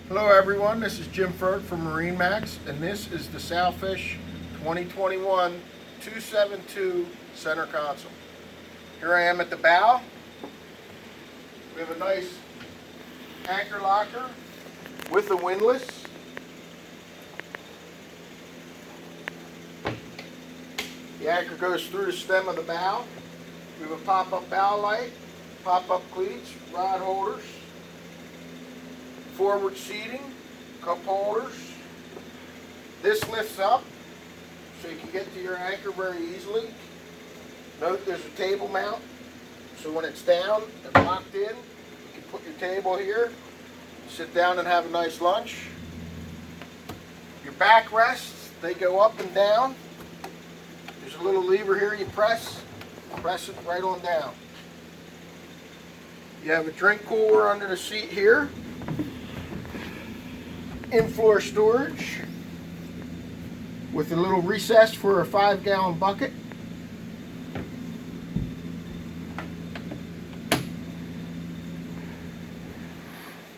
Hello everyone, this is Jim Ferg from MarineMax, and this is the Sailfish 2021 272 center console. Here I am at the bow. We have a nice anchor locker with a windlass. The anchor goes through the stem of the bow. We have a pop-up bow light, pop-up cleats, rod holders, forward seating, cup holders. This lifts up so you can get to your anchor very easily. Note there's a table mount, so when it's down and locked in, you can put your table here, sit down and have a nice lunch. Your backrests, they go up and down. There's a little lever here you press it right on down. You have a drink cooler under the seat here. In-floor storage with a little recess for a 5-gallon bucket.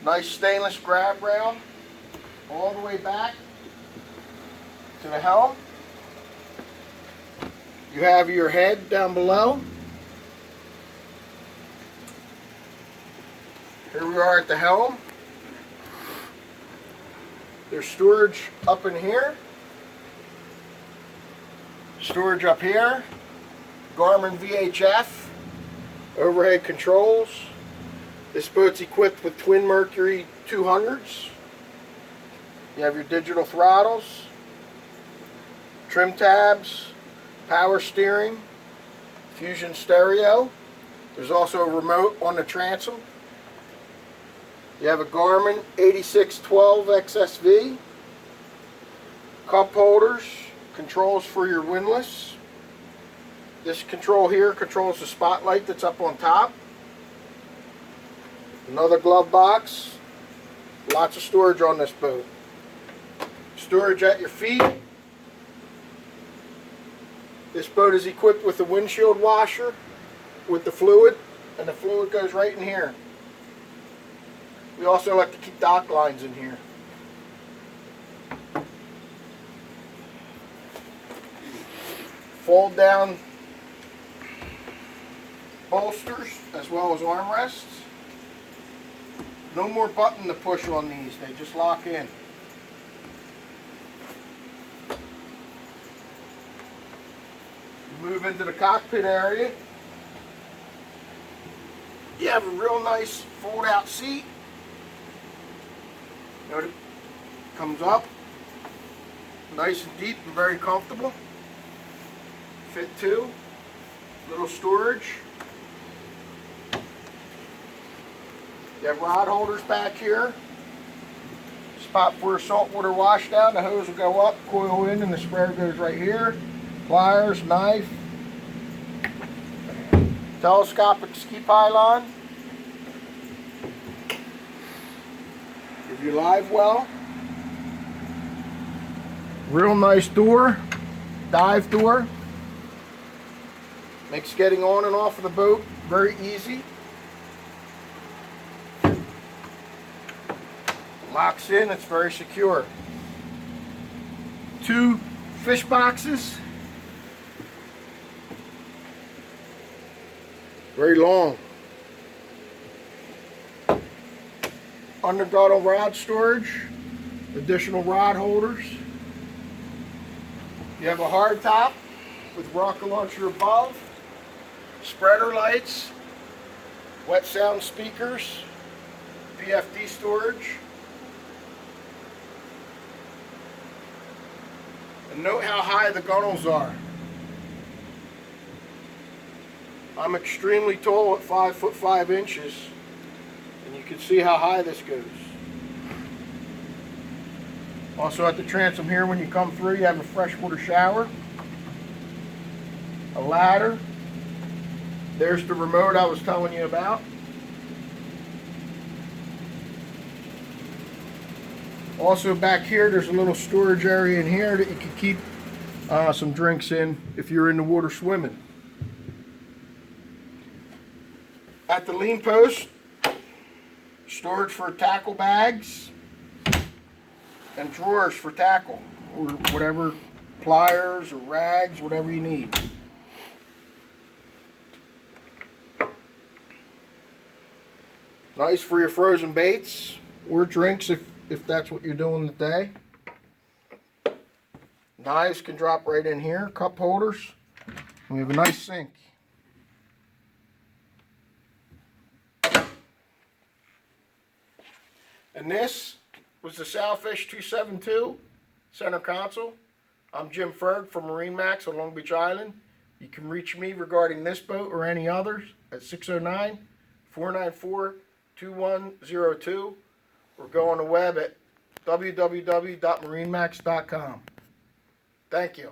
Nice stainless grab rail all the way back to the helm. You have your head down below. Here we are at the helm. There's storage up in here, storage up here, Garmin VHF, overhead controls. This boat's equipped with twin Mercury 200s. You have your digital throttles, trim tabs, power steering, Fusion stereo. There's also a remote on the transom. You have a Garmin 8612 XSV, cup holders, controls for your windlass. This control here controls the spotlight that's up on top. Another glove box. Lots of storage on this boat. Storage at your feet. This boat is equipped with a windshield washer with the fluid, and the fluid goes right in here. We also like to keep dock lines in here. Fold down bolsters as well as armrests. No more button to push on these, they just lock in. Move into the cockpit area. You have a real nice fold out seat. Note it comes up nice and deep and very comfortable. Fit two. Little storage. You have rod holders back here. Spot for a saltwater washdown. The hose will go up, coil in, and the sprayer goes right here. Pliers, knife, telescopic ski pylon. Give you live well. Real nice door, dive door. Makes getting on and off of the boat very easy. Locks in, it's very secure. Two fish boxes. Very long. Undergunnel rod storage, additional rod holders. You have a hard top with rocket launcher above, spreader lights, wet sound speakers, PFD storage. And note how high the gunnels are. I'm extremely tall at 5'5", and you can see how high this goes. Also at the transom here, when you come through, you have a freshwater shower, a ladder. There's the remote I was telling you about. Also back here, there's a little storage area in here that you can keep some drinks in if you're in the water swimming. At the lean post, storage for tackle bags, and drawers for tackle, or whatever, pliers or rags, whatever you need. Nice for your frozen baits or drinks if that's what you're doing today. Knives can drop right in here, cup holders. We have a nice sink. And this was the Sailfish 272 center console. I'm Jim Ferg from MarineMax on Long Beach Island. You can reach me regarding this boat or any others at 609-494-2102 or go on the web at www.marinemax.com. Thank you.